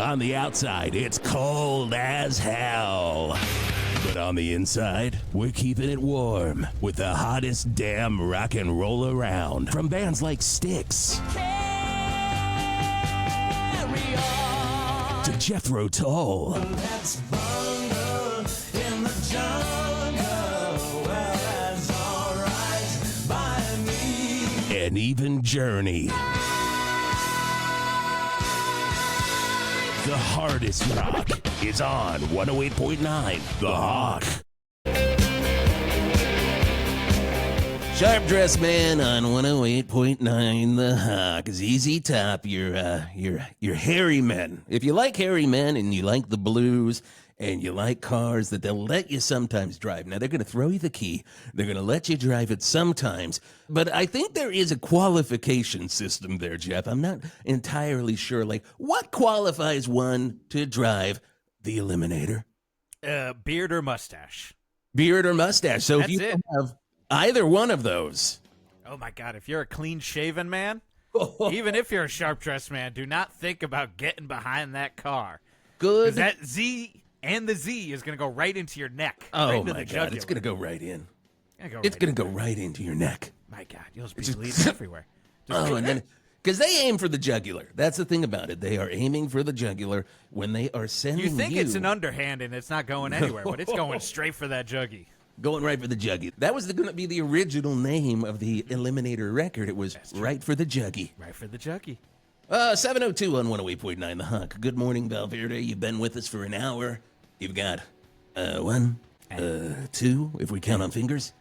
On the outside, it's cold as hell. But on the inside, we're keeping it warm with the hottest damn rock and roll around from bands like Styx to Jethro Tull. Let's bungle in the jungle. Well, that's all right by me. And even Journey. The hardest rock is on 108.9 The Hawk. Sharp Dressed Man on 108.9 The Hawk. ZZ Top, your hairy men. If you like hairy men and you like the blues and you like cars that they'll let you sometimes drive. Now, they're going to throw you the key. They're going to let you drive it sometimes. But I think there is a qualification system there, Geoff. I'm not entirely sure. Like, what qualifies one to drive the Eliminator? Beard or mustache. Beard or mustache. So That's if you it. have either one of those. Oh, my God. If you're a clean-shaven man, even if you're a sharp-dressed man, do not think about getting behind that car. Good. 'Cause that Z and the Z is going to go right into your neck. Oh, right into my the God. jugular. It's going to go right in. It's Going to go right into your neck. My God. You'll just be bleeding everywhere. Oh, and then, because they aim for the jugular. That's the thing about it. They are aiming for the jugular when they are sending You think it's an underhand and it's not going anywhere, but it's going straight for that juggy. Going right for the juggy. That was going to be the original name of the Eliminator record. It was Right for the Juggy. Right for the juggy. 7:02 on 108.9 The Hunk. Good morning, Val Verde. You've been with us for an hour. You've got 1, 2, if we count on fingers,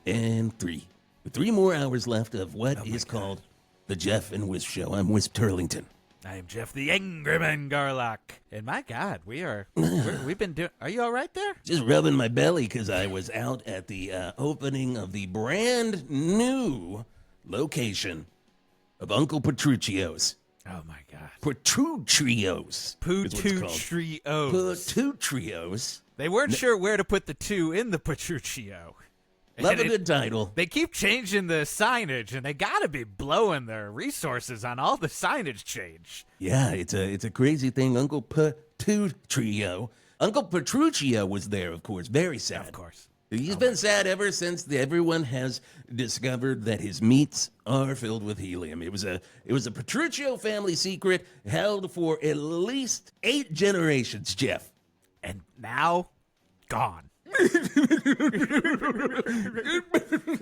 and 3. 3 more hours left of what is called the Geoff and Whisp Show. I'm Whisp Turlington. I am Geoff the Angry Man Garlock. And my God, we've been doing. Are you all right there? Just rubbing my belly because I was out at the opening of the brand new location of Uncle Petruchio's. Oh my God. Petruchio's. Petruchio's. Petruchio's. They weren't sure where to put the 2 in the Petruchio. Love And a good title. They keep changing the signage, and they gotta be blowing their resources on all the signage change. Yeah, it's a crazy thing. Uncle Petruchio. Uncle Petruchio was there, of course. Very sad. Of course. He's been sad ever since everyone has discovered that his meats are filled with helium. It was a Petruchio family secret held for at least 8 generations, Geoff. And now, gone.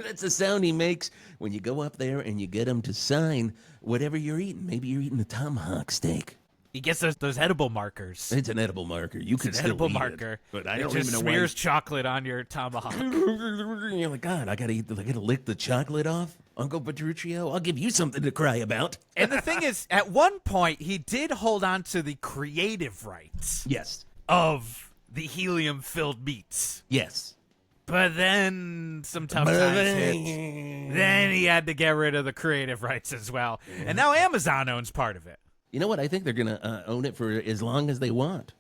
That's the sound he makes when you go up there and you get him to sign whatever you're eating. Maybe you're eating a tomahawk steak. He gets those edible markers. It's an edible marker. You can An still edible eat marker. it, but I It don't just even know smears chocolate on your tomahawk. You're like, God, I gotta lick the chocolate off, Uncle Petruchio. I'll give you something to cry about. And the thing is, at one point, he did hold on to the creative rights Yes. of the helium-filled meats. Yes. But then some tough times hit. Then he had to get rid of the creative rights as well. And now Amazon owns part of it. You know what? I think they're gonna own it for as long as they want.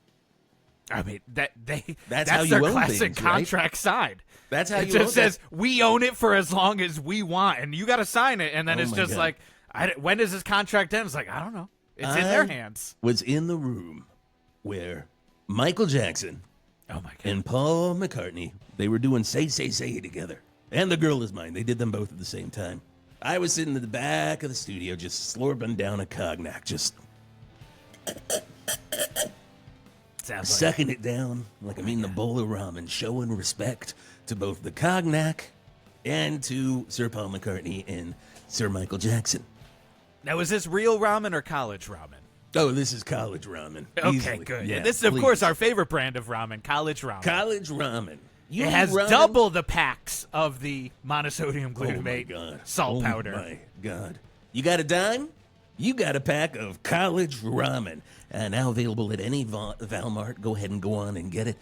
I mean, that's how you their own classic things, right? contract side. That's how It you just own says, we own it for as long as we want, and you got to sign it. And then Oh it's my just God. like, when does this contract end? It's like, I don't know. It's in their hands. Was in the room where Michael Jackson Oh, my God. and Paul McCartney, they were doing Say, Say, Say together. And The Girl Is Mine. They did them both at the same time. I was sitting in the back of the studio just slurping down a cognac, just Sounds sucking it down like I'm eating a bowl of ramen, showing respect to both the cognac and to Sir Paul McCartney and Sir Michael Jackson. Now, is this real ramen or college ramen? Oh, this is college ramen. Okay, Easily. good. Yeah, This is, of please. course, our favorite brand of ramen, college ramen. College ramen. You It eat has ramen? double the packs of the monosodium Oh my glutamate God. salt powder. Oh my God. You got a dime? You got a pack of college ramen. Now available at any Valmart. Go ahead and go on and get it.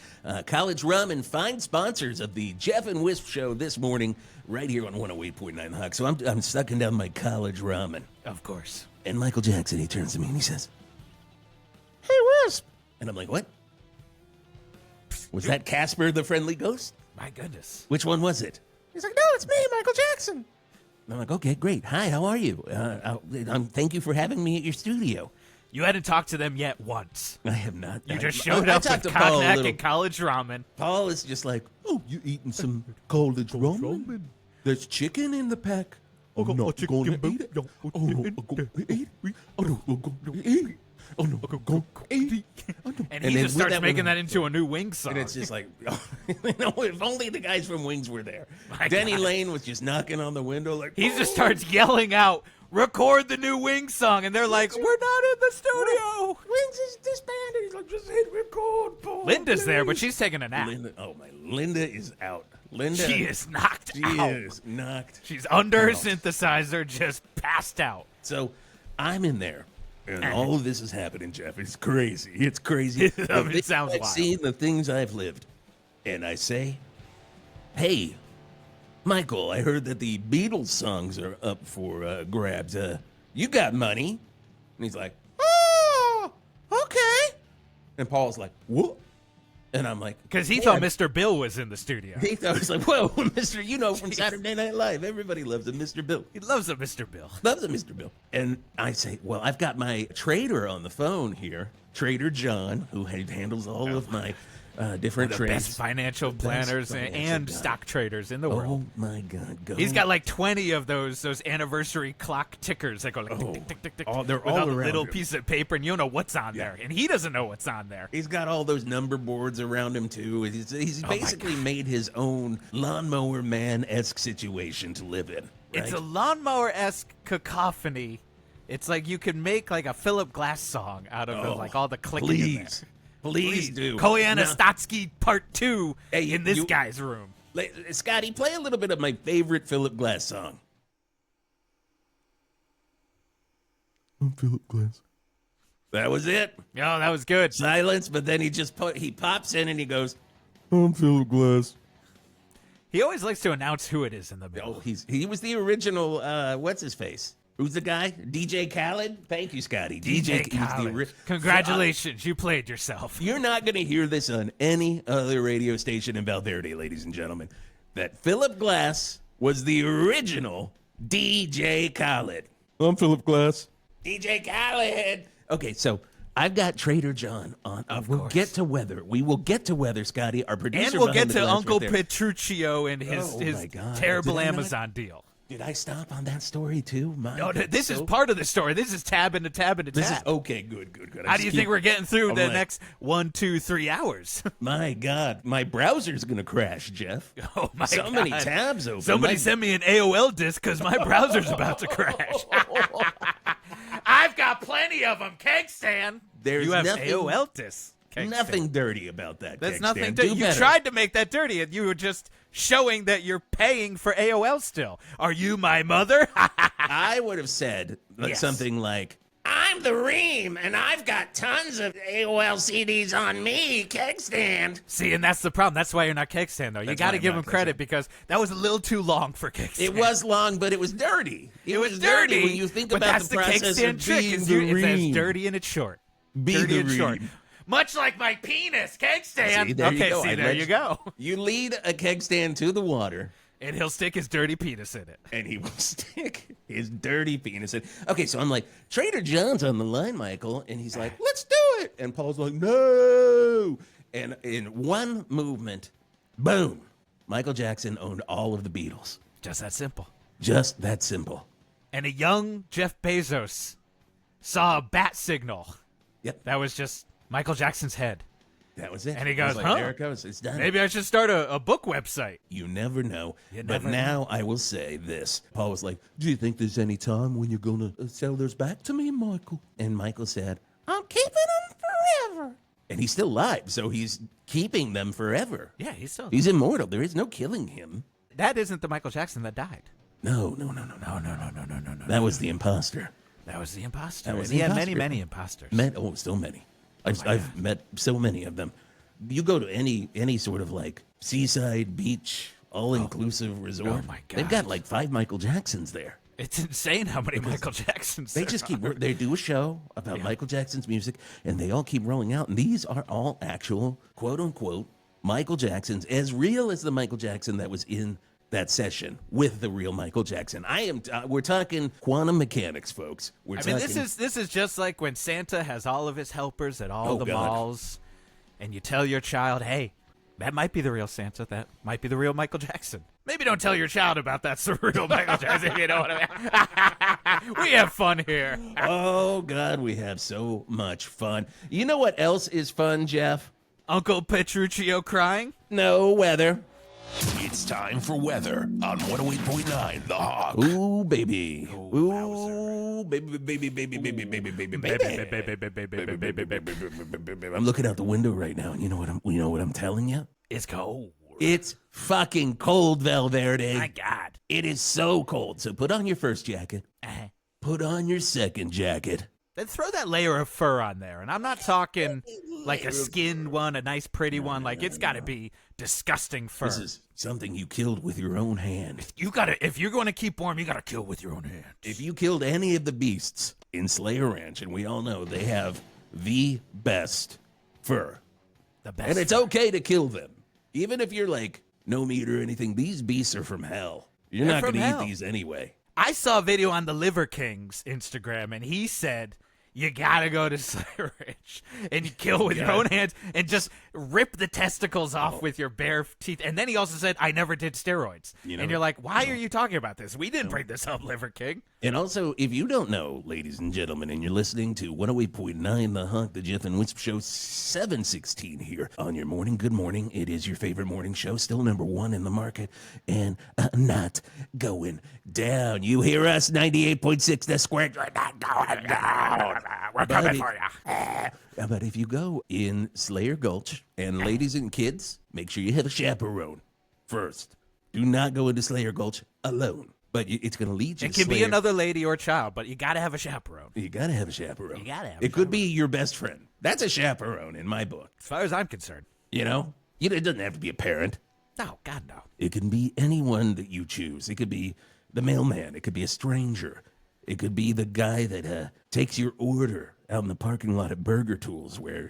College ramen, fine sponsors of the Geoff and Whisp Show this morning, right here on 108.9 Hawk. So I'm sucking down my college ramen. Of course. And Michael Jackson, he turns to me and he says, "Hey, Wisp." And I'm like, "What? Was that Casper the Friendly Ghost? My goodness. Which one was it?" He's like, "No, it's me, Michael Jackson." And I'm like, "Okay, great. Hi, how are you? Thank you for having me at your studio." You hadn't talked to them yet once. I have not. You just showed up with cognac and college ramen. Paul is just like, oh, you eating some college ramen? There's chicken in the pack. I'm not going to eat it. Oh, no, I'm going to eat it. Oh, no, I'm going to eat it. Oh, no, I'm going to eat it. And he just starts making that into a new Wings song. And it's just like, if only the guys from Wings were there. My Denny God. Lane was just knocking on the window like, He just starts yelling out, record the new Wings song. And they're like, we're not in the studio. Wings is disbanded. He's like, just hit record, Paul. Linda's there, but please." she's taking a nap. Linda is out. Linda. She is knocked She out. is knocked. She's under her out. synthesizer, just passed out. So I'm in there. And all of this is happening, Jeff. It's crazy. It's crazy. The It things sounds I've wild. seen, the things I've lived. And I say, hey, Michael, I heard that the Beatles songs are up for grabs. You got money? And he's like, oh, okay. And Paul's like, what? And I'm like, Because he "Yeah." thought Mr. Bill was in the studio. He thought, was like, whoa, Mr. You know from Saturday Night Live. Everybody loves a Mr. Bill. He loves a Mr. Bill. Loves a Mr. Bill. And I say, well, I've got my trader on the phone here, Trader John, who handles all of my different The trades. best financial planners financial and guy. stock traders in the world. Oh my God! Go. He's got like 20 of those anniversary clock tickers that go like tick, tick, tick, tick, tick. They're with all a around little him. piece of paper, and you don't know what's on there. And he doesn't know what's on there. He's got all those number boards around him too. He's basically made his own lawnmower man-esque situation to live in. Right? It's a lawnmower-esque cacophony. It's like you could make like a Philip Glass song out of like all the clicking in there. Please do. Koyana Now- Statsky Part 2 Hey, in this you- guy's room. Scotty, play a little bit of my favorite Philip Glass song. I'm Philip Glass. That was it. Oh, that was good. Silence, but then he pops in and he goes, I'm Philip Glass. He always likes to announce who it is in the middle. Oh, he was the original, what's his face? Who's the guy? DJ Khaled? Thank you, Scotty. DJ he's the Khaled. Congratulations, you played yourself. You're not going to hear this on any other radio station in Val Verde, ladies and gentlemen. That Philip Glass was the original DJ Khaled. I'm Philip Glass. DJ Khaled. Okay, so I've got Trader John on. We'll course. get to weather. We will get to weather, Scotty. Our producer. And we'll behind get the to glass Uncle right there. Petruchio and his my God. terrible Did I not- Amazon deal. Did I stop on that story too? No, this is part of the story. This is tab into tab into This is tab. okay. Good. I How just do you keep- think we're getting through I'm the like- next 1, 2, 3 hours? My God, my browser's gonna crash, Jeff. Oh my So God. many tabs open. Somebody My- send me an AOL disk because my browser's about to crash. I've got plenty of them. Keg stand. There's you have nothing- AOL disks. Keg Nothing stand. dirty about that. That's keg nothing. stand. You Do better. tried to make that dirty, and you were just showing that you're paying for AOL still. Are you my mother? I would have said Yes. something like, I'm the Ream, and I've got tons of AOL CDs on me, keg stand. See, and that's the problem. That's why you're not Keg Stand, though. You That's got why to I'm give not him Keg credit Stand. because that was a little too long for Keg Stand. It was long, but it was dirty. It was dirty when you think but about that's the the Keg process Stand of trick. being Is the it's Ream. dirty and it's short. Be dirty the and short. Ream. Much like my penis, Keg Stand. See, there you okay, go. see, I there let you go. You lead a keg stand to the water, And he'll stick his dirty penis in it. and he will stick his dirty penis in. Okay, so I'm like, Trader John's on the line, Michael, and he's like, let's do it. And Paul's like, no. And in one movement, boom, Michael Jackson owned all of the Beatles. Just that simple. Just that simple. And a young Jeff Bezos saw a bat signal. Yep, That was just Michael Jackson's head. that was it. And he I was goes, like, huh? there it goes. It's done. Maybe I should start a book website. You never know. You But never now I will say this. Paul was like, do you think there's any time when you're going to sell those back to me, Michael? And Michael said, I'm keeping them forever. And he's still alive, so he's keeping them forever. Yeah, he's He's immortal. There is no killing him. That isn't the Michael Jackson that died. No. That was the imposter. That was the imposter. That was And the he had imposter. many imposters. Still many. I've met so many of them. You go to any sort of like seaside beach, all-inclusive resort. Oh my They've God. got like 5 Michael Jacksons there. It's insane how many Michael Jacksons They there just keep. are. They do a show about Michael Jackson's music, and they all keep rolling out. And these are all actual, quote unquote, Michael Jacksons, as real as the Michael Jackson that was in that session with the real Michael Jackson. We're talking quantum mechanics, folks. This is just like when Santa has all of his helpers at all the God. malls, and you tell your child, hey, that might be the real Santa. That might be the real Michael Jackson. Maybe don't tell your child about that's the real Michael Jackson. You know what I mean? We have fun here. Oh, God, we have so much fun. You know what else is fun, Jeff? Uncle Petruchio crying? No weather. It's time for weather on 108.9 The Hawk. Ooh, baby. Ooh, baby, baby, baby, baby, baby, baby, baby. I'm looking out the window right now, and you know what I'm telling you? It's cold. It's fucking cold, Val Verde. My God. It is so cold. So put on your first jacket. Put on your second jacket. Then throw that layer of fur on there. And I'm not talking like a skinned one, a nice pretty one. Like, it's got to be disgusting fur. This is something you killed with your own hand. If you're going to keep warm, you got to kill with your own hands. If you killed any of the beasts in Slayer Ranch, and we all know they have the best fur. The best. And it's okay to kill them. Even if you're like no meat or anything, these beasts are from hell. You're They're not going from to hell. eat these anyway. I saw a video on the Liver King's Instagram, and he said you gotta go to Slayer Ranch and you kill with your own hands and just rip the testicles off with your bare teeth. And then he also said, I never did steroids. And you're like, why are you talking about this? We didn't bring this up, Liver King. And also, if you don't know, ladies and gentlemen, and you're listening to 108.9 The Hawk, the Geoff and Whisp Show, 716 here on your morning. Good morning. It is your favorite morning show, still number one in the market, and not going down. You hear us, 98.6 The Square. You're not going down. We're coming for you. But if you go in Slayer Gulch, and ladies and kids, make sure you have a chaperone first. Do not go into Slayer Gulch alone. But it's going to lead you It to can be Slayer. another lady or child, but you got to have a chaperone. You got to have a chaperone. You gotta have It could be your best friend. That's a chaperone in my book. As far as I'm concerned. You know? It doesn't have to be a parent. No, God, no. It can be anyone that you choose. It could be the mailman. It could be a stranger. It could be the guy that takes your order out in the parking lot at Burger Tools where,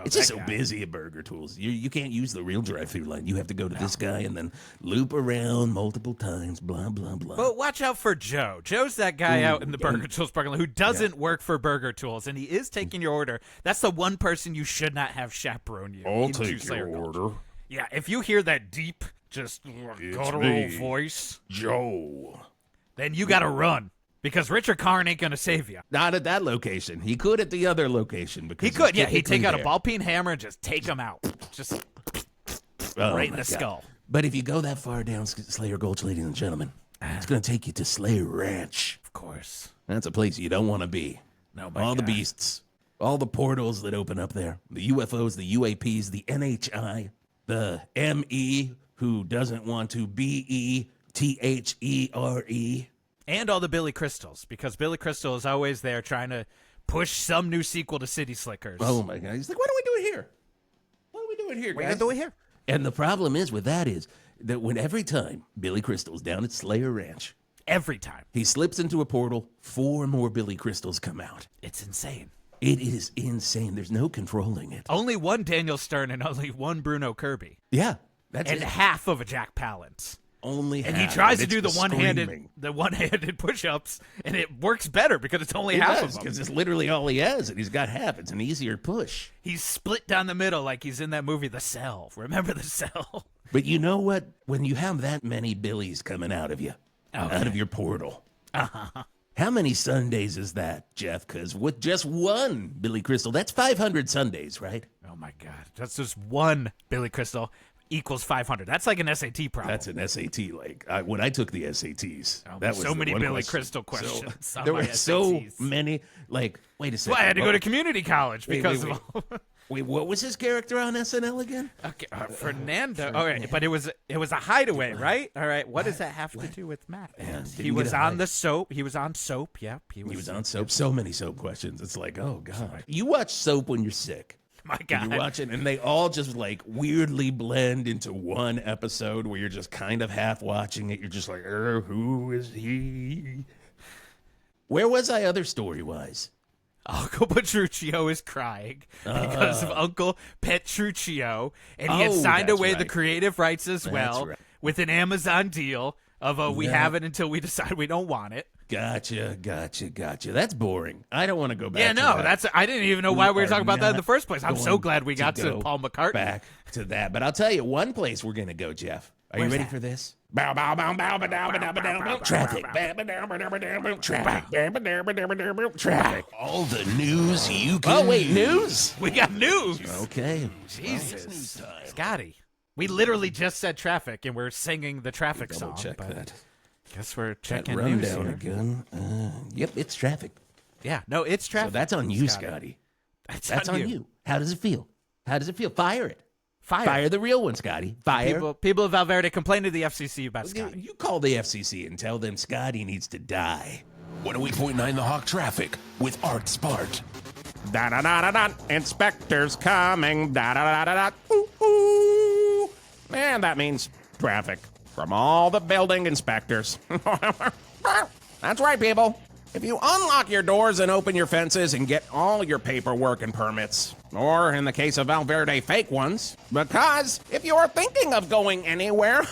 it's just so busy at Burger Tools. You can't use the real drive-through line. You have to go to this guy and then loop around multiple times, blah, blah, blah. But watch out for Joe. Joe's that guy out in the Burger Tools parking lot who doesn't work for Burger Tools, and he is taking your order. That's the one person you should not have chaperone you. I'll into take Slayer your Gulch. order. Yeah, if you hear that deep, just guttural me. voice, Joe. then you got to run. Because Richard Karn ain't going to save you. Not at that location. He could at the other location. Because He could, he's He'd take technically out a there. ball-peen hammer and just take him out. Just Oh, right in my the God. skull. But if you go that far down Slayer Gulch, ladies and gentlemen, it's going to take you to Slayer Ranch. Of course. That's a place you don't want to be. No, my All the God. beasts, all the portals that open up there, the UFOs, the UAPs, the NHI, the ME who doesn't want to BETHERE. And all the Billy Crystals, because Billy Crystal is always there trying to push some new sequel to City Slickers. Oh my God! He's like, "What do we do it here? What do we do it here, We're guys?" going to do it here. And the problem is with that is that when every time Billy Crystal's down at Slayer Ranch, Every time. he slips into a portal, 4 more Billy Crystals come out. It's insane. It is insane. There's no controlling it. Only one Daniel Stern and only one Bruno Kirby. Yeah, that's And it. half of a Jack Palance. Only And half, he tries to and do it's the one-handed screaming. push-ups, and it works better because it's only He half does, of because them. it's literally all he has, and he's got half. It's an easier push. He's split down the middle like he's in that movie The Cell. Remember The Cell? But you know what? When you have that many Billies coming out of you, out of your portal, how many Sundays is that, Jeff? Because with just one Billy Crystal, that's 500 Sundays, right? Oh, my God. That's just one Billy Crystal equals 500. That's like an SAT problem. That's an SAT. Like when I took the SATs, Oh, that was so the many one Billy question. Crystal questions on there my were so SATs. many. Like, wait a second. Well, I had to go What- to community college because wait. of all. Wait, what was his character on SNL again? Okay, Fernando. All right, but it was a hideaway, right? All right, what does that have to do with Matt? did He you was get a on hide? the soap. He was on soap. Yep, He was on soap. So many soap questions. It's like, oh God. You watch soap when you're sick. My You God. watch it, and they all just like weirdly blend into one episode where you're just kind of half watching it. You're just like, who is he? Where was I other story-wise? Uncle Petruchio is crying because of Uncle Petruchio, and he had Oh, signed that's away the right. creative rights as well, right. with an Amazon deal of we have it until we decide we don't want it. Gotcha. That's boring. I don't want to go back. Yeah, to no, that. I didn't even know why we were talking about that in the first place. I'm so going glad we got to go Paul McCartney. Back to that. But I'll tell you one place we're going to go, Geoff. Are you ready for this? Traffic. Traffic. All the news you can. Oh, wait, news? We got news. Okay. Jesus. Scotty. We literally just said traffic, and we're singing the traffic Double song. check but that. Guess we're That checking news rundown here. again. Yep, it's traffic. Yeah, no, it's traffic. So that's on you, Scotty. That's on you. How does it feel? Fire it. Fire the real one, Scotty. Fire. People of Val Verde complain to the FCC about You Scotty. call the FCC and tell them Scotty needs to die. 108.9 The Hawk traffic with Art Spart. Da-da-da-da-da. Inspectors coming. Da-da-da-da-da. Ooh, ooh. And that means traffic from all the building inspectors. That's right, people. If you unlock your doors and open your fences and get all your paperwork and permits, or in the case of Val Verde, fake ones, because if you're thinking of going anywhere,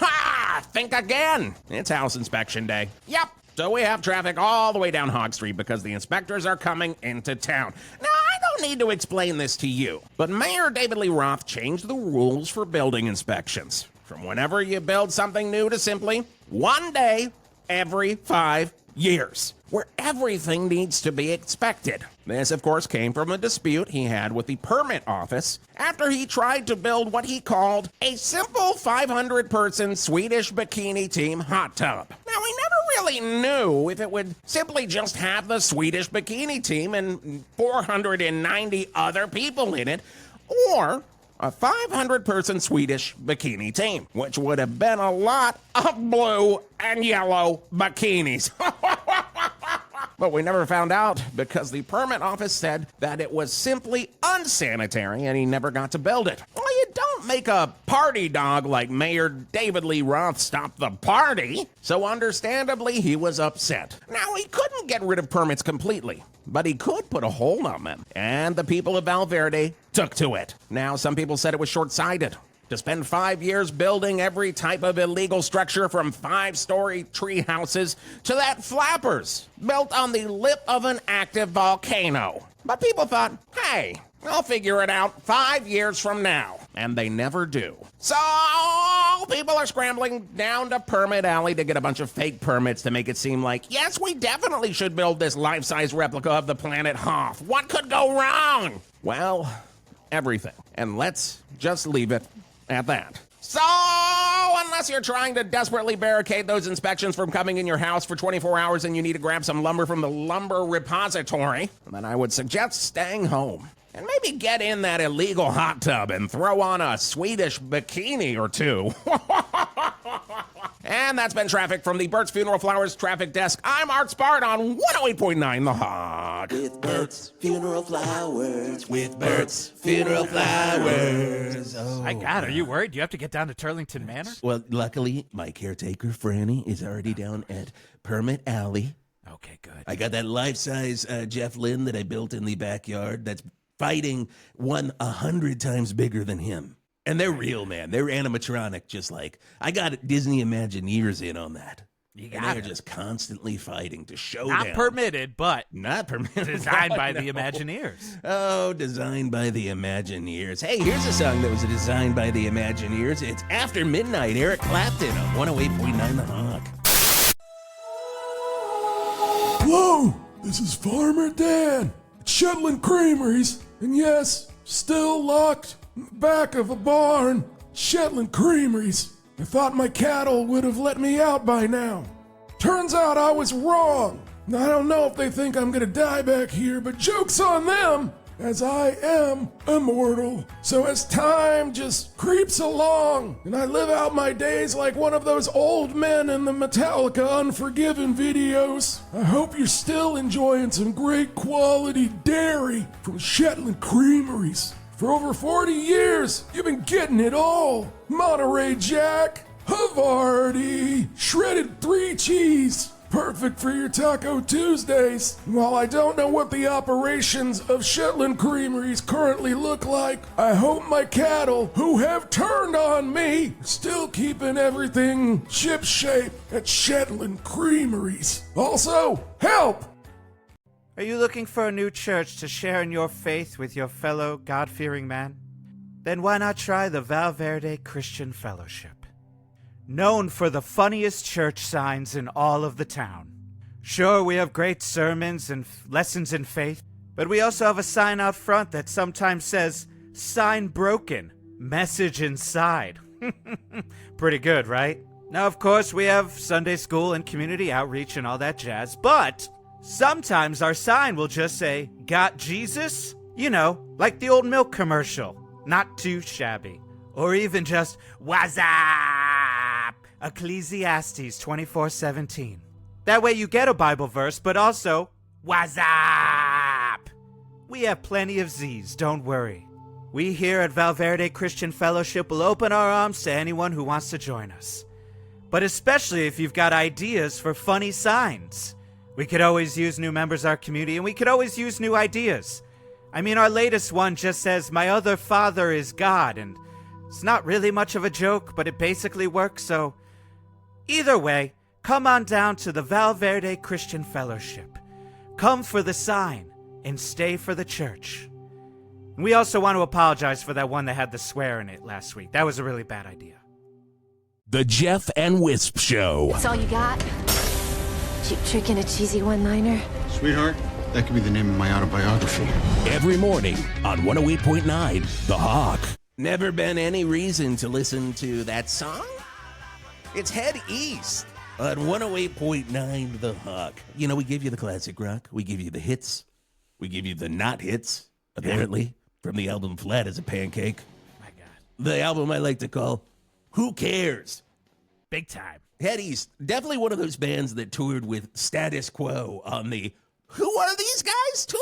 think again. It's house inspection day. Yep. So we have traffic all the way down Hog Street because the inspectors are coming into town. Now, I don't need to explain this to you, but Mayor David Lee Roth changed the rules for building inspections. From whenever you build something new to simply 1 day every 5 years, where everything needs to be inspected. This, of course, came from a dispute he had with the permit office after he tried to build what he called a simple 500-person Swedish bikini team hot tub. Now, he never really knew if it would simply just have the Swedish bikini team and 490 other people in it, or a 500-person Swedish bikini team, which would have been a lot of blue and yellow bikinis. But we never found out because the permit office said that it was simply unsanitary and he never got to build it. Well, you don't make a party dog like Mayor David Lee Roth stop the party. So understandably, he was upset. Now, he couldn't get rid of permits completely, but he could put a hold on them. And the people of Val Verde took to it. Now, some people said it was short-sighted to spend 5 years building every type of illegal structure from 5-story tree houses to that flappers built on the lip of an active volcano. But people thought, hey, I'll figure it out 5 years from now. And they never do. So people are scrambling down to Permit Alley to get a bunch of fake permits to make it seem like, yes, we definitely should build this life-size replica of the planet Hoth. What could go wrong? Well, everything. And let's just leave it at that. So, unless you're trying to desperately barricade those inspections from coming in your house for 24 hours and you need to grab some lumber from the lumber repository, then I would suggest staying home. And maybe get in that illegal hot tub and throw on a Swedish bikini or two. And that's been traffic from the Bert's Funeral Flowers traffic desk. I'm Art Spart on 108.9 The Hog. With Bert's Funeral Flowers. With Bert's Funeral Flowers. Oh. My God, are you worried? Do you have to get down to Turlington Manor? Well, luckily, my caretaker, Franny, is already down at Permit Alley. Okay, good. I got that life-size Jeff Lynne that I built in the backyard that's fighting one 100 times bigger than him. And they're real, man. They're animatronic, just like I got Disney Imagineers in on that. You And got they're it. just constantly fighting to show Not them. permitted, but Not permitted. designed by No. the Imagineers. Oh, designed by the Imagineers. Hey, here's a song that was designed by the Imagineers. It's After Midnight, Eric Clapton on 108.9 The Hawk. Hello, this is Farmer Dan at Shetland Creameries, and yes, still locked in the back of a barn. Shetland Creameries. I thought my cattle would have let me out by now. Turns out I was wrong. I don't know if they think I'm gonna die back here, but joke's on them, as I am immortal. So as time just creeps along, and I live out my days like one of those old men in the Metallica Unforgiven videos, I hope you're still enjoying some great quality dairy from Shetland Creameries. For over 40 years, you've been getting it all. Monterey Jack, Havarti, shredded 3 cheese, perfect for your Taco Tuesdays. While I don't know what the operations of Shetland Creameries currently look like, I hope my cattle, who have turned on me, are still keeping everything shipshape at Shetland Creameries. Also, help! Are you looking for a new church to share in your faith with your fellow God-fearing man? Then why not try the Val Verde Christian Fellowship? Known for the funniest church signs in all of the town. Sure, we have great sermons and lessons in faith, but we also have a sign out front that sometimes says, "Sign broken, message inside." Pretty good, right? Now, of course, we have Sunday school and community outreach and all that jazz, but sometimes our sign will just say, "Got Jesus?" You know, like the old milk commercial. Not too shabby. Or even just, "What's up?" Ecclesiastes 24:17. That way you get a Bible verse, but also, "What's up?" We have plenty of Z's, don't worry. We here at Val Verde Christian Fellowship will open our arms to anyone who wants to join us. But especially if you've got ideas for funny signs. We could always use new members of our community, and we could always use new ideas. I mean, our latest one just says, "My other father is God," and it's not really much of a joke, but it basically works, so either way, come on down to the Val Verde Christian Fellowship. Come for the sign, and stay for the church. And we also want to apologize for that one that had the swear in it last week. That was a really bad idea. The Geoff and Whisp Show. That's all you got? Cheap trick and a cheesy one-liner? Sweetheart, that could be the name of my autobiography. Every morning on 108.9 The Hawk. Never been any reason to listen to that song? It's Head East on 108.9 The Hawk. You know, we give you the classic rock. We give you the hits. We give you the not hits, apparently, from the album Flat as a Pancake. My God. The album I like to call Who Cares? Big time. Head East, definitely one of those bands that toured with Status Quo on the Who Are These Guys tour?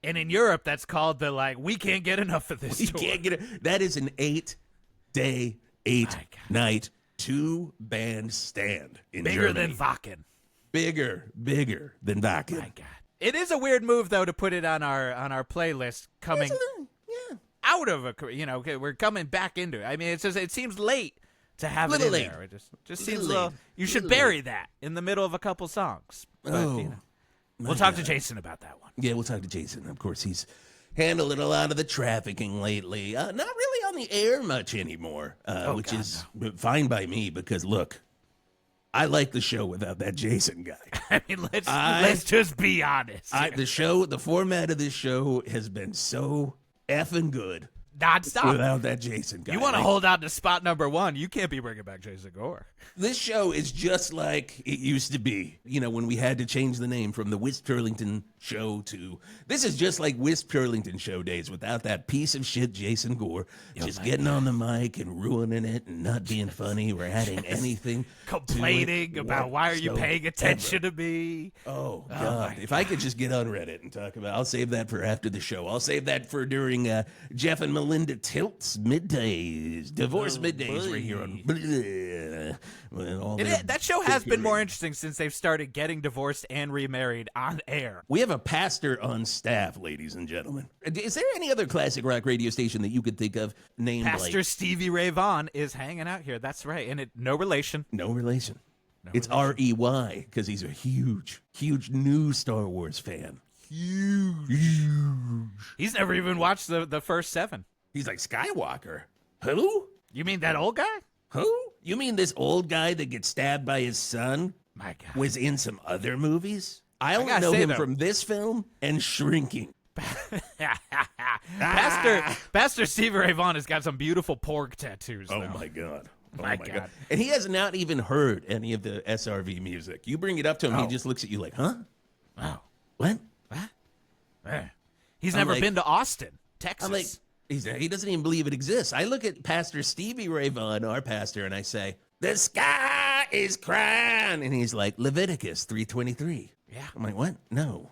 And in Europe, that's called the, we can't get enough of this You tour. can't get it. That is an 8-day, 8-night, 2-band stand in Bigger Germany. than Wacken. Bigger than Wacken. My God. It is a weird move, though, to put it on our playlist coming Yeah. out of we're coming back into it. I mean, it's just, it seems late to have it Little in late. there. It just Little seems a little, late. you should Little bury that in the middle of a couple songs. But, we'll talk to Jason about that one. Yeah, we'll talk to Jason. Of course, he's handling a lot of the trafficking lately. Not really on the air much anymore, which is fine by me because, look, I like the show without that Jason guy. I mean, let's just be honest. The format of this show has been so effing good Nonstop. without that Jason guy. You want to hold on to spot number one, you can't be bringing back Jason Gore. This show is just like it used to be. You know, when we had to change the name from the Whisp Turlington Show to... This is just like Whisp Turlington Show days without that piece of shit Jason Gore just getting on the mic and ruining it and not being funny or adding anything. Complaining about why are you paying attention to me? Oh, God. If I could just get on Reddit and talk about... I'll save that for after the show. I'll save that for during Geoff and Melinda Tilt's middays. Divorce middays right here on... That show has been more interesting since they've started getting divorced and remarried on air. We have a pastor on staff, ladies and gentlemen. Is there any other classic rock radio station that you could think of named Pastor Stevie Ray Vaughan is hanging out here. That's right. And no relation. No relation. It's R-E-Y because he's a huge new Star Wars fan. Huge. He's never even watched the first 7. He's like, Skywalker? Who? You mean that old guy? Who? You mean this old guy that gets stabbed by his son My God. was in some other movies? I only gotta know say, him though- from this film and Shrinking. Pastor Stevie Ray Vaughan has got some beautiful pork tattoos. Oh, though. my God. Oh, My God. And he has not even heard any of the SRV music. You bring it up to him, he just looks at you like, huh? Wow. What? He's I'm never like- been to Austin, Texas. I'm like, he doesn't even believe it exists. I look at Pastor Stevie Ray Vaughan, our pastor, and I say, the sky is crying. And he's like, Leviticus 3:23. Yeah. I'm like, what? No.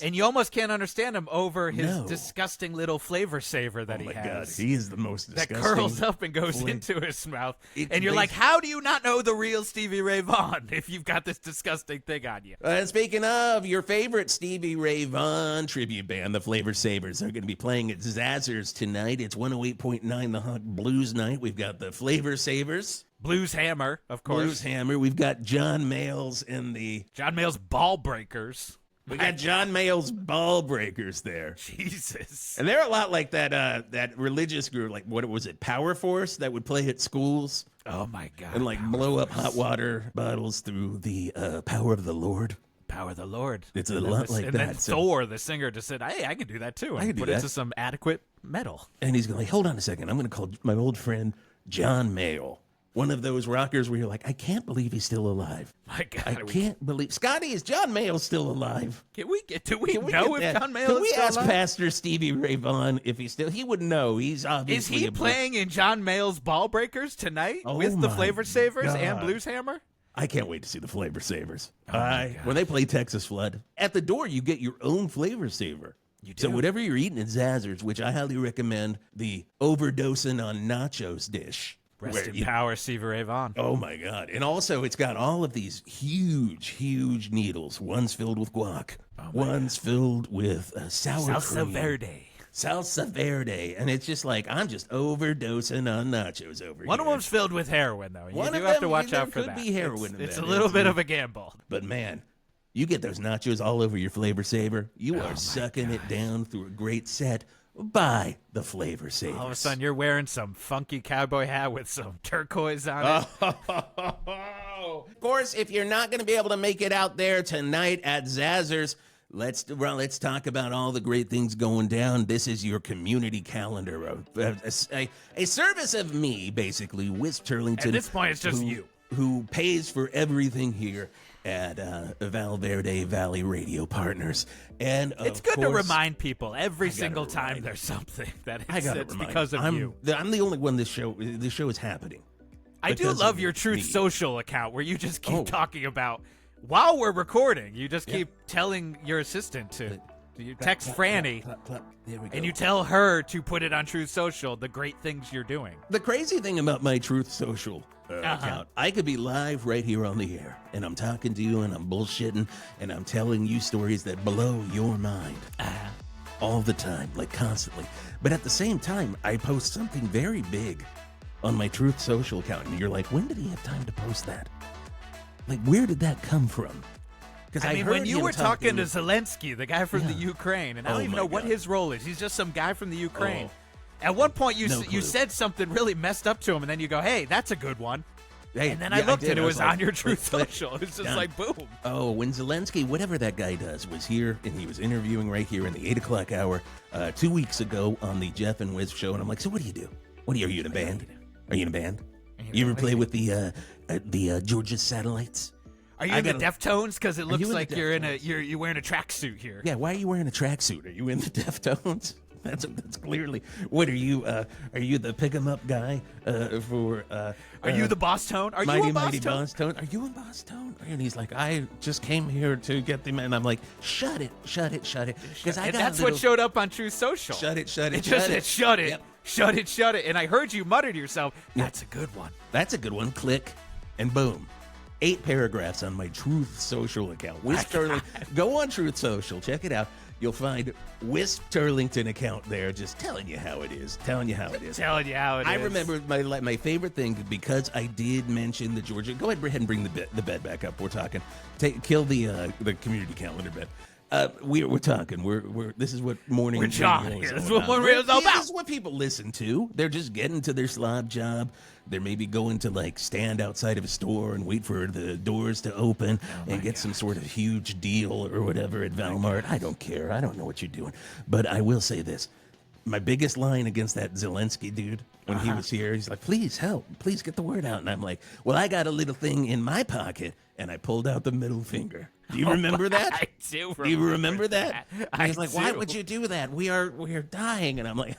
And you almost can't understand him over his No. disgusting little flavor saver that Oh my he has. God, he is the most That disgusting. curls up and goes flavor. into his mouth. It And you're makes- like, how do you not know the real Stevie Ray Vaughan if you've got this disgusting thing on you? Speaking of your favorite Stevie Ray Vaughan tribute band, the Flavor Savers, they're going to be playing at Zazzers tonight. It's 108.9 The Hawk Blues Night. We've got the Flavor Savers. Blues Hammer, of course. Blues Hammer. We've got John Mayles and the... John Mayall's Ball Breakers. We got John Mayles Ball Breakers there. Jesus. And they're a lot like that religious group, like what was it, Power Force, that would play at schools Oh, my God. and like blow up hot water bottles through the power of the Lord. Power of the Lord. It's a And then lot the- like and that, then so- Thor, the singer, just said, hey, I can do that too. And I can do put that. into some adequate metal. And he's going, hold on a second. I'm going to call my old friend John Mayall. One of those rockers where you're like, I can't believe he's still alive. My God. I can't believe. Scotty, is John Mayall still alive? Do we Can know get if that? John Mayall Can is we still ask alive? Pastor Stevie Ray Vaughan if he's still? He would know. He's Is obviously he a playing in John Mayall's Ball Breakers tonight Oh with the my Flavor Savers and God. Blues Hammer? I can't wait to see the Flavor Savers. God. When they play Texas Flood, at the door you get your own Flavor Saver. You do? So whatever you're eating at Zazzers, which I highly recommend, the overdosing on nachos dish. Rest where in you- power, Stevie Ray Vaughan. Oh my God. And also it's got all of these huge needles. One's filled with guac. One's filled with sour Salsa cream. Verde. Salsa Verde. And it's just like, I'm just overdosing on nachos over One here. of them's filled with heroin, though. You One do of have to them- watch there out for could that. be heroin in It's a that. little It's- bit of a gamble. But man, you get those nachos all over your Flavor Saver. You Oh are sucking it down through a great set by the Flavor Savers. All of a sudden, you're wearing some funky cowboy hat with some turquoise on it. Of course, if you're not going to be able to make it out there tonight at Zazzers, let's talk about all the great things going down. This is your community calendar, a service of me, basically, Wisp Turlington. At this point, it's just you. Who pays for everything here at Val Verde Valley Radio Partners. And It's of good to course, remind people every gotta single time remind there's something that I gotta it's remind because of I'm, you. I'm the only one this show is happening. I do because love of your Truth me. Social account where you just keep Oh. talking about while we're recording. You just keep telling your assistant to you text Franny Clap, clap. There we go. and you tell her to put it on Truth Social. The great things you're doing. The crazy thing about my Truth Social account, I could be live right here on the air, and I'm talking to you, and I'm bullshitting, and I'm telling you stories that blow your mind all the time, like constantly. But at the same time, I post something very big on my Truth Social account, and you're like, when did he have time to post that? Like, where did that come from? Because I mean, when you were talking to Zelensky, the guy from the Ukraine, and I don't Oh even my know what God. his role is. He's just some guy from the Ukraine. At one point, you No you clue. said something really messed up to him, and then you go, "Hey, that's a good one." Hey, And then yeah, I looked, did. and it I was like, on your Truth click, Social. It was just done. like, boom. Oh, when Zelensky, whatever that guy does, was here and he was interviewing right here in the 8 o'clock hour 2 weeks ago on the Geoff and Whisp Show. And I'm like, so what do you do? Are you in a band? Are you in a band? You ever play with the Georgia Satellites? Are you I in the gotta- Deftones? Because it looks you in the like you're in a Deftones? you're wearing a tracksuit here. Yeah, why are you wearing a tracksuit? Are you in the Deftones? That's clearly. What are you? Are you the pick 'em up guy for? Are you the Boss Tone? Are you Mighty a Boss Mighty Tone? Boss Tone? Are you in Boss Tone? And he's like, I just came here to get them, and I'm like, shut it. Because I And got that's a little, what showed up on Truth Social. Shut it. It just said, shut it, Yep. shut it. And I heard you mutter to yourself, that's a good one. That's a good one. Click, and boom. 8 paragraphs on my Truth Social account. Wisp Turlington. Go on Truth Social. Check it out. You'll find Wisp Turlington account there, just telling you how it is. Telling you how it I is. remember my favorite thing, because I did mention the Georgia. Go ahead and bring the bed back up. We're talking. Kill the community calendar bed. We're talking. This is what morning. We're John radio is here. This is all what morning radio is all Yeah, about. This is what people listen to. They're just getting to their slob job. They're maybe going to like stand outside of a store and wait for the doors to open and get some sort of huge deal or whatever at Valmart. I don't care. I don't know what you're doing. But I will say this. My biggest line against that Zelensky dude when he was here, he's like, please help. Please get the word out. And I'm like, well, I got a little thing in my pocket. And I pulled out the middle finger. Do you remember that? I do Do you remember that? I He's like, why do. would you do that? We're dying. And I'm like,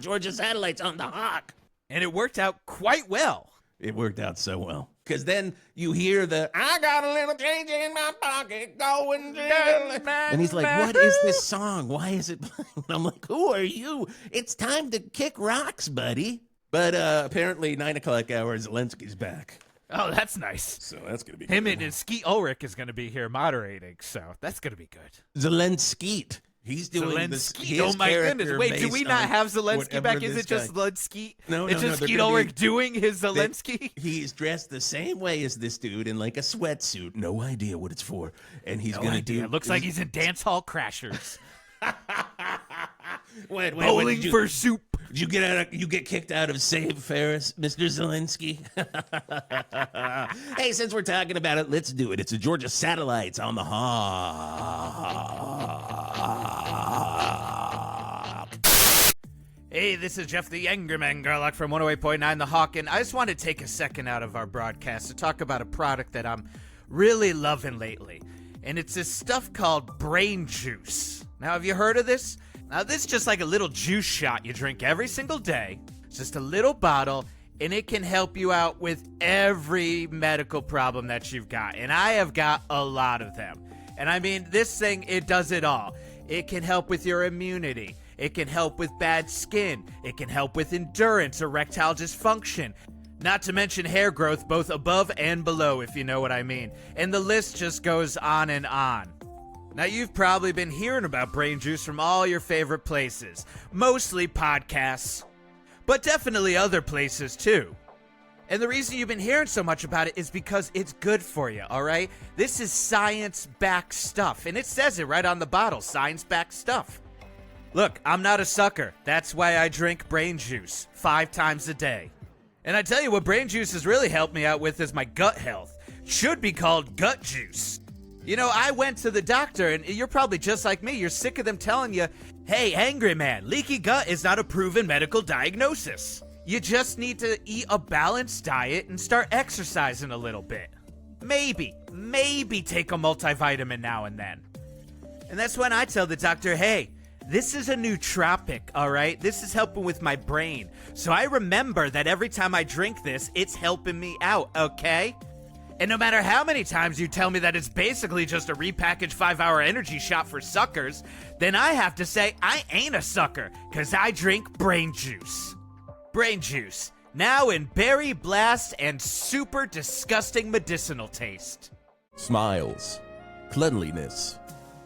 Georgia Satellites on the Hawk. And it worked out quite well. It worked out so well. Because then you hear the, I got a little change in my pocket going down. And he's like, what is this song? Why is it playing? And I'm like, who are you? It's time to kick rocks, buddy. But apparently 9 o'clock hour, Zelensky's back. Oh, that's nice. So that's going to be Him good. and Skeet Ulrich is going to be here moderating, so that's going to be good. Zelensky. He's doing Zelensky. Oh my goodness! Wait, do we not have Zelensky back? Is it just Zelensky? No, it's just they're Skeet gonna Ulrich doing his Zelensky. He's dressed the same way as this dude in like a sweatsuit. No idea what it's for, and he's gonna do. It looks like he's in Dance Hall Crashers. Wait, Bowling for soup. Did you get kicked out of Save Ferris, Mr. Zelensky? Hey, since we're talking about it, let's do it. It's the Georgia Satellites on the Hawk. Hey, this is Jeff the Angry Man Garlock from 108.9 The Hawk, and I just want to take a second out of our broadcast to talk about a product that I'm really loving lately. And it's this stuff called brain juice. Now, have you heard of this? Now, this is just like a little juice shot you drink every single day. It's just a little bottle, and it can help you out with every medical problem that you've got. And I have got a lot of them. And I mean, this thing, it does it all. It can help with your immunity. It can help with bad skin. It can help with endurance, erectile dysfunction. Not to mention hair growth both above and below, if you know what I mean. And the list just goes on and on. Now, you've probably been hearing about brain juice from all your favorite places. Mostly podcasts, but definitely other places too. And the reason you've been hearing so much about it is because it's good for you, all right? This is science-backed stuff, and it says it right on the bottle, science-backed stuff. Look, I'm not a sucker. That's why I drink brain juice 5 times a day. And I tell you what brain juice has really helped me out with is my gut health. Should be called gut juice. You know, I went to the doctor, and you're probably just like me. You're sick of them telling you, hey, angry man, leaky gut is not a proven medical diagnosis. You just need to eat a balanced diet and start exercising a little bit. Maybe take a multivitamin now and then. And that's when I tell the doctor, hey, this is a nootropic, all right? This is helping with my brain. So I remember that every time I drink this, it's helping me out, okay? And no matter how many times you tell me that it's basically just a repackaged 5-hour energy shot for suckers, then I have to say I ain't a sucker, because I drink brain juice. Brain juice, now in berry blast and super disgusting medicinal taste. Smiles, cleanliness,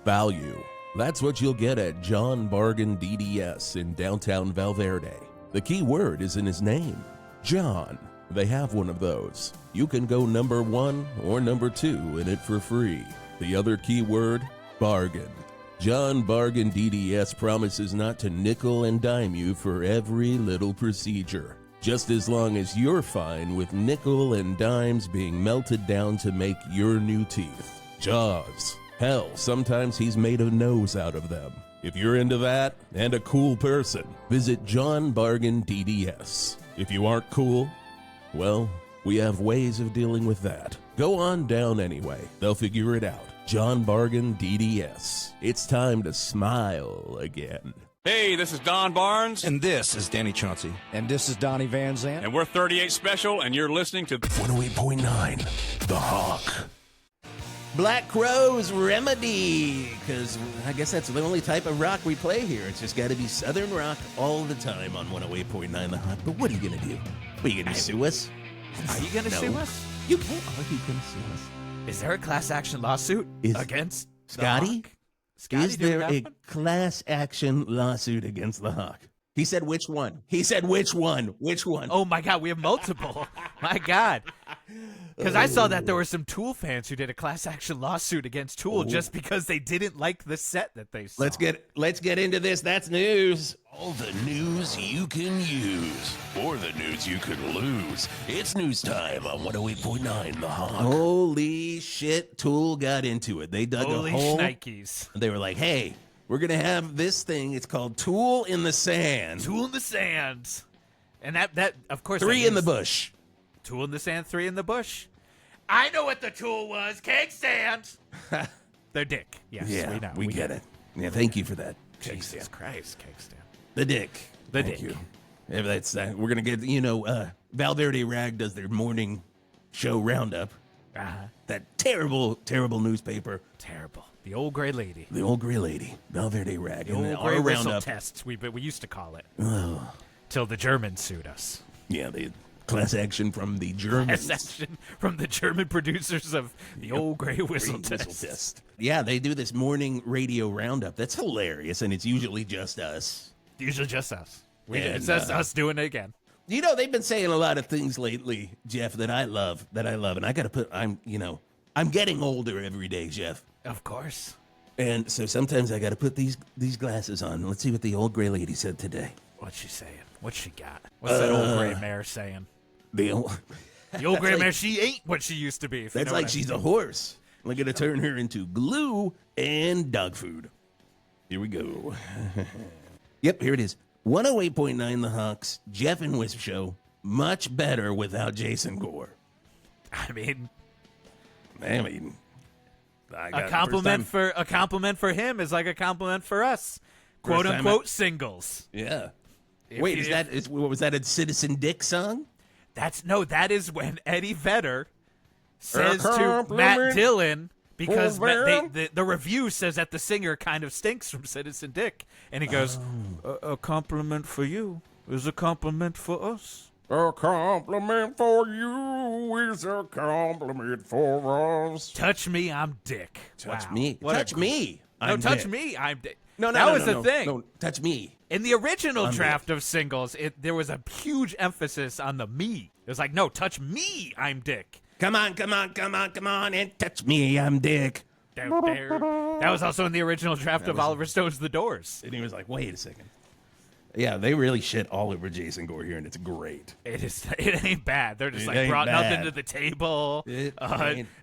value. That's what you'll get at John Bargain DDS in downtown Val Verde. The key word is in his name, John. They have one of those. You can go number 1 or number 2 in it for free. The other key word, bargain. John Bargain DDS promises not to nickel and dime you for every little procedure, just as long as you're fine with nickel and dimes being melted down to make your new teeth. Jaws. Hell, sometimes he's made a nose out of them. If you're into that and a cool person, visit John Bargain DDS. If you aren't cool, well, we have ways of dealing with that. Go on down anyway. They'll figure it out. John Bargain DDS. It's time to smile again. Hey, this is Don Barnes. And this is Danny Chauncey. And this is Donnie Van Zandt. And we're 38 Special, and you're listening to 108.9 The Hawk. Black Crowes Remedy, because I guess that's the only type of rock we play here. It's just got to be Southern rock all the time on 108.9 The Hawk. But what are you going to do? What, are you going to sue us? Are you going to sue us? You can't. Are you going to sue us? Is there a class action lawsuit against Scotty? the Hawk? Scotty, is there a class action lawsuit against the Hawk? He said which one? He said which one? Which one? Oh my God, we have multiple. My God. Because I saw that there were some Tool fans who did a class action lawsuit against Tool just because they didn't like the set that they saw. Let's get into this. That's news. All the news you can use, or the news you could lose. It's news time on 108.9 The Hawk. Holy shit, Tool got into it. They dug Holy a hole. shnikes. They were like, hey, we're going to have this thing. It's called Tool in the Sand. Tool in the Sand. And that of course. 3 in the bush. Tool in the Sand, 3 in the bush. I know what the tool was. Cake stand. Their dick. Yes, yeah, we know. We get it. Yeah, thank you for that. Jesus Christ, cake stand. The dick. The Thank dick. you. Yeah, that's we're gonna get. Val Verde Rag does their morning Show Roundup. That terrible, terrible newspaper. Terrible. The old gray lady. The old gray lady. Val Verde rag. The old gray whistle tests, we used to call it. Oh. Till the Germans sued us. Yeah, the class action from the Germans. Class action from the German producers of the old gray whistle test. Yeah, they do this morning radio roundup. That's hilarious, and it's usually just us. Usually just us. It's And, just us doing it again. You know, they've been saying a lot of things lately, Jeff, that I love, and I got to I'm getting older every day, Jeff. Of course. And so sometimes I got to put these glasses on. Let's see what the old gray lady said today. What's she saying? What's she got? What's that old gray mare saying? The old gray mare, she ain't what she used to be. That's like she's a horse. I'm going to turn her into glue and dog food. Here we go. Yep, here it is. 108.9 The Hawks, Geoff and Whisp Show. Much better without Jason Gore. I mean, a compliment for him is like a compliment for us, quote unquote singles. Yeah. Wait, what was that? A Citizen Dick song? That is when Eddie Vedder says to Matt Dillon, because the review says that the singer kind of stinks from Citizen Dick, and he goes, "A compliment for you is a compliment for us." A compliment for you is a compliment for us. Touch me, I'm Dick. Touch me. Touch me. Touch me, I'm Dick. No, that was the thing. No, touch me. In the original draft of singles, there was a huge emphasis on the me. It was like, no, touch me, I'm Dick. Come on, and touch me, I'm Dick. That was also in the original draft of Oliver Stone's The Doors. And he was like, wait a second. Yeah, they really shit all over Jason Gore here, and it's great. It ain't bad. They're just brought nothing to the table.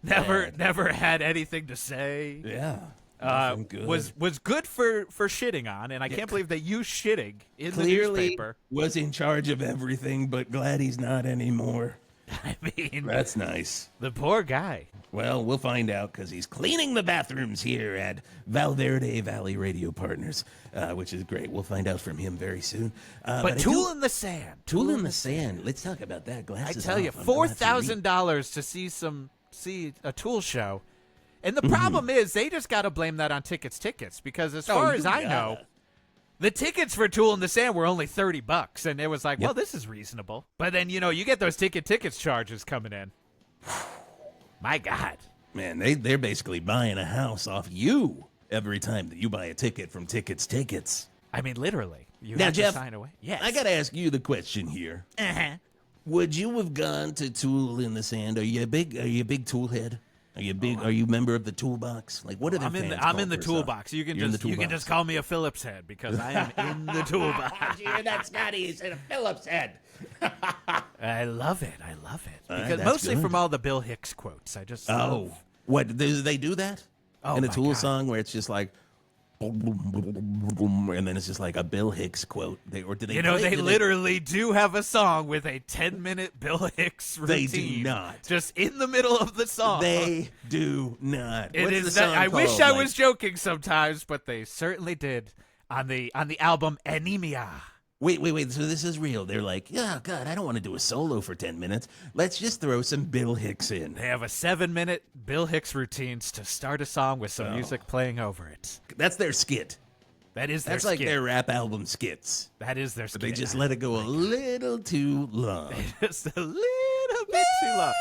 Never had anything to say. Yeah. Was good for shitting on, and I can't believe they used shitting in the Clearly newspaper. Was in charge of everything, but glad he's not anymore. I mean, that's nice. The poor guy. Well, we'll find out because he's cleaning the bathrooms here at Val Verde Valley Radio Partners, which is great. We'll find out from him very soon. But Tool in the Sand. Tool in the Sand. Let's talk about that. Glasses. I tell you, $4,000 to see a Tool show. And the problem is they just got to blame that on tickets, because as far as I know, the tickets for Tool in the Sand were only $30, and it was like, well, this is reasonable. But then, you get those tickets charges coming in. My God. Man, they're basically buying a house off you every time that you buy a ticket from Tickets. I mean, literally. You now, have Jeff, to sign away. Yes. I got to ask you the question here. Would you have gone to Tool in the Sand? Are you a big Toolhead? Are you big? Are you a member of the Toolbox? Like, what are the fans I'm in the Toolbox. You can just call me a Phillips head because I am in the Toolbox. Did you hear that, Scotty? He said a Phillips head. I love it. Because mostly from all the Bill Hicks quotes. I just love. What do they do that? Oh, in a Tool song where it's just like, and then it's just like a Bill Hicks quote. They literally do have a song with a 10-minute Bill Hicks routine. They do not. Just in the middle of the song. They do not. What's the song called? Wish I was joking sometimes, but they certainly did on the album Anemia. Wait. So this is real. They're like, yeah, God, I don't want to do a solo for 10 minutes. Let's just throw some Bill Hicks in. They have a 7-minute Bill Hicks routines to start a song with some music playing over it. That's their skit. That's like their rap album skits. That is their skit. But they just let it go a little too long. Just a little bit too long.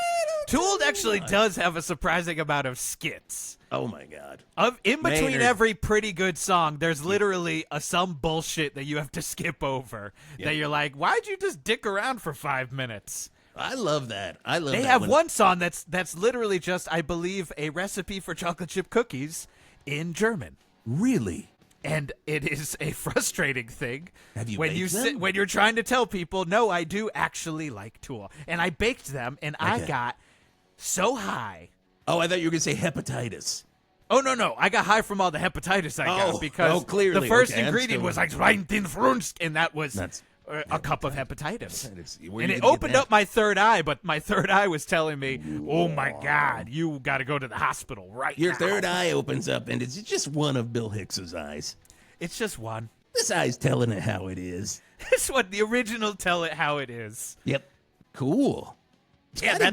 Tool actually does have a surprising amount of skits. Oh, my God. In between every pretty good song, there's literally some bullshit that you have to skip over. That you're like, why'd you just dick around for 5 minutes? I love that. They have one song that's literally just, I believe, a recipe for chocolate chip cookies in German. Really? And it is a frustrating thing when you're trying to tell people, no, I do actually like Tool. And I baked them, and I got so high. Oh, I thought you were going to say hepatitis. Oh, no. I got high from all the hepatitis I got because clearly. The first ingredient was like Schweintinfrunst, and that was a cup of hepatitis. And it opened up my third eye, but my third eye was telling me, oh, my God, you got to go to the hospital right now. Your third eye opens up, and it's just one of Bill Hicks's eyes. It's just one. This eye's telling it how it is. This one, the original Tell It How It Is. Yep. Cool. Yeah,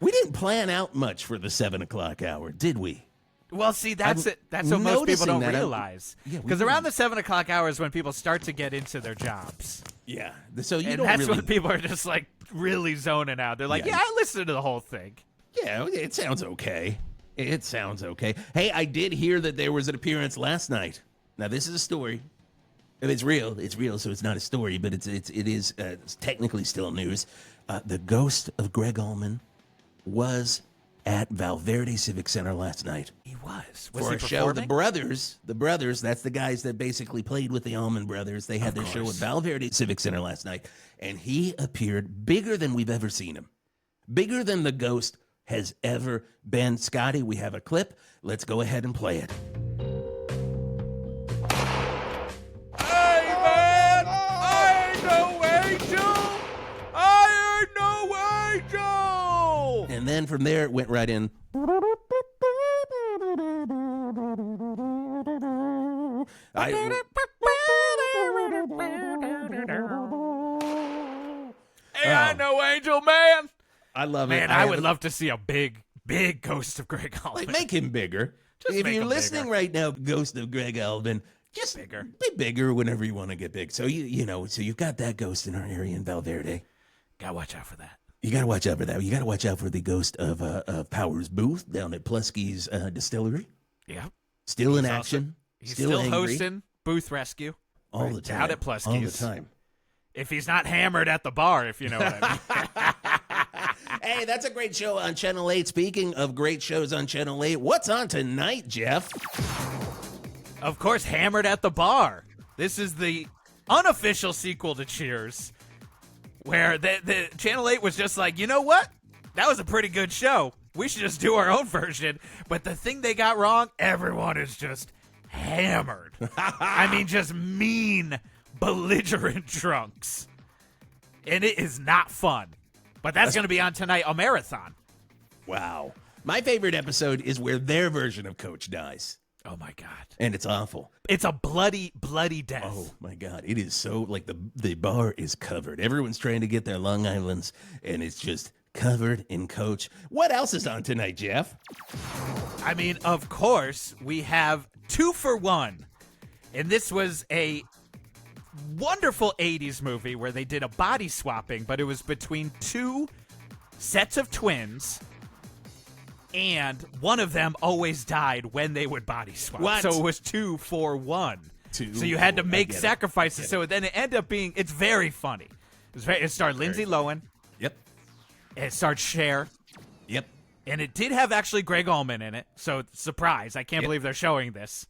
We didn't plan out much for the 7 o'clock hour, did we? Well, see, that's it. That's what most people don't realize. Because around the 7 o'clock hour is when people start to get into their jobs. Yeah. So you and don't that's really... when people are just like really zoning out. They're like, yeah, I listened to the whole thing. Yeah, it sounds okay. It sounds okay. Hey, I did hear that there was an appearance last night. Now, this is a story. If it's real, so it's not a story, but it is technically still news. The ghost of Gregg Allman was at Val Verde Civic Center last night. He was. For he a show. performing? The brothers, that's the guys that basically played with the Allman Brothers. They had their show at Val Verde Civic Center last night, and he appeared bigger than we've ever seen him. Bigger than the ghost has ever been. Scotty, we have a clip. Let's go ahead and play it. Hey, man! I ain't no angel! I ain't no angel! And then from there, it went right in. Hey, I ain't no angel, man! I love it. Man, I would love to see a big ghost of Gregg Allman. Like, make him bigger. Just if make you're him listening bigger. right now, ghost of Gregg Allman, just bigger. Be bigger whenever you want to get big. So so you've got that ghost in our area in Val Verde. Gotta watch out for that. You got to watch out for that. You got to watch out for the ghost of Powers Booth down at Plusky's distillery. Yeah. Still in He's action. He's still still angry. hosting Booth Rescue. All the time. Out at Plusky's. All the time. If he's not hammered at the bar, if you know what I mean. Hey, that's a great show on Channel 8. Speaking of great shows on Channel 8, what's on tonight, Geoff? Of course, Hammered at the Bar. This is the unofficial sequel to Cheers, where the Channel 8 was just like, you know what? That was a pretty good show. We should just do our own version. But the thing they got wrong, everyone is just hammered. I mean, just mean, belligerent drunks. And it is not fun. But that's going to be on tonight, a marathon. Wow. My favorite episode is where their version of Coach dies. Oh, my God. And it's awful. It's a bloody, bloody death. Oh, my God. It is so, like, the bar is covered. Everyone's trying to get their Long Islands, and it's just covered in Coach. What else is on tonight, Geoff? I mean, of course, we have 2 for 1. And this was a wonderful 80s movie where they did a body swapping, but it was between 2 sets of twins, and one of them always died when they would body swap. What? So it was 2 for 1. So you had to make sacrifices. So then it ended up being, it's very funny. It starred Lindsay Lohan. Yep. It starred Cher. Yep. And it did have actually Gregg Allman in it. So surprise. I can't believe they're showing this.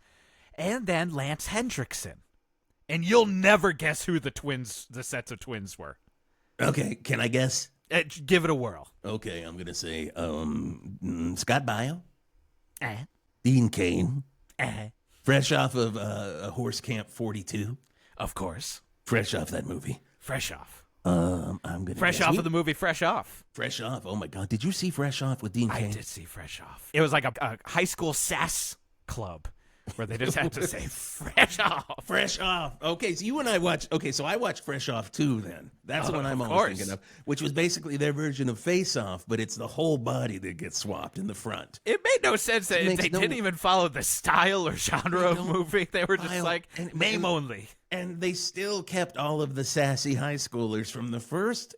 And then Lance Hendrickson. And you'll never guess who the sets of twins were. Okay, can I guess? Give it a whirl. Okay, I'm going to say Scott Baio, Dean Cain, fresh off of Horse Camp 42. Of course. Fresh off that movie. Fresh off. I'm going to Fresh off of the movie Fresh Off. Fresh Off. Oh, my God. Did you see Fresh Off with Dean Cain? I did see Fresh Off. It was like a high school sass club where they just had to say Fresh Off. Fresh Off. Okay, so you and I watched. Okay, so I watched Fresh Off too. Then that's the one I'm always thinking of, which was basically their version of Face Off, but it's the whole body that gets swapped in the front. It made no sense that they didn't even follow the style or genre of movie. They were just like name only. And they still kept all of the sassy high schoolers from the first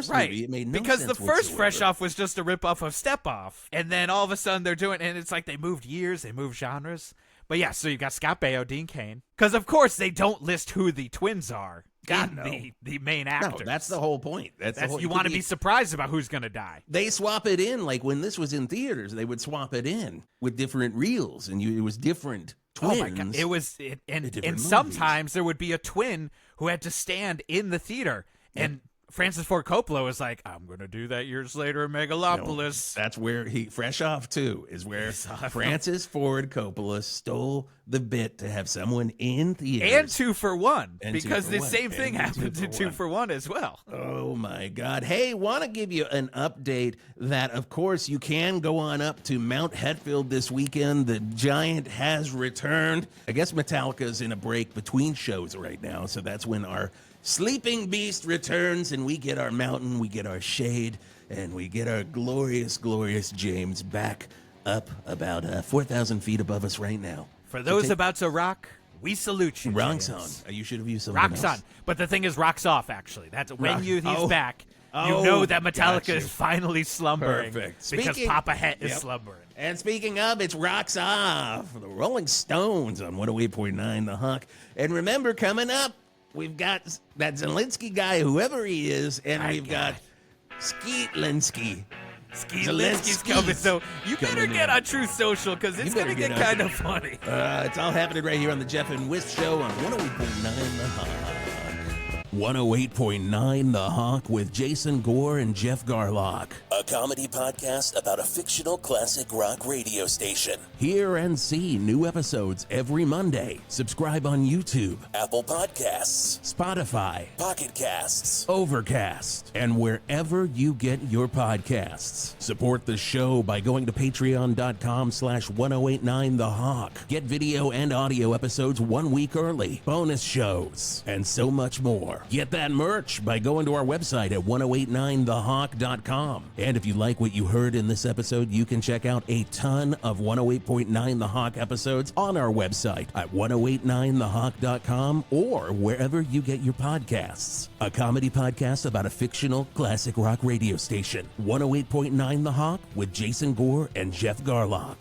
right. movie. It made no because sense the first whatsoever. Fresh Off was just a ripoff of Step Off, and then all of a sudden they're doing, and it's like they moved years, they moved genres. But yeah, so you got Scott Baio, Dean Cain, because of course they don't list who the twins are. The main actors. No, that's the whole point. That's the whole, you want to be surprised about who's going to die. They swap it in, like when this was in theaters, they would swap it in with different reels, and it was different twins. Oh my God. It was, and sometimes there would be a twin who had to stand in the theater, and Francis Ford Coppola was like, I'm going to do that years later in Megalopolis. No, that's where Fresh Off 2 is where Francis Ford Coppola stole the bit to have someone in theaters. And 2 for 1, And because 2 for the 1. same thing happened in 2 for 1 as well. Oh, my God. Hey, want to give you an update that, of course, you can go on up to Mount Hetfield this weekend. The Giant has returned. I guess Metallica's in a break between shows right now, so that's when our Sleeping Beast returns, and we get our mountain, we get our shade, and we get our glorious, glorious James back up about 4,000 feet above us right now. For those about to rock, we salute you. Rock's James. on. You should have used something Rock's else. on. But the thing is, rock's off, actually. That's when he's back. You Oh, know that Metallica got you. is finally slumbering. Perfect. Because Papa Het is slumbering. And speaking of, it's Rocks Off, the Rolling Stones on 108.9 The Hawk. And remember, coming up, we've got that Zelensky guy, whoever he is, and we've got Skeet Linsky. Zelensky's coming, so you better get on Truth Social because it's going to get kind of funny. It's all happening right here on the Geoff and Whisp Show on 108.9 The Hawk. 108.9 The Hawk with Jason Gore and Jeff Garlock. A comedy podcast about a fictional classic rock radio station. Hear and see new episodes every Monday. Subscribe on YouTube, Apple Podcasts, Spotify, Pocket Casts, Overcast, and wherever you get your podcasts. Support the show by going to patreon.com/1089 The Hawk. Get video and audio episodes 1 week early, bonus shows, and so much more. Get that merch by going to our website at 1089thehawk.com. And if you like what you heard in this episode, you can check out a ton of 108.9 The Hawk episodes on our website at 1089thehawk.com or wherever you get your podcasts. A comedy podcast about a fictional classic rock radio station. 108.9 The Hawk with Jason Gore and Jeff Garlock.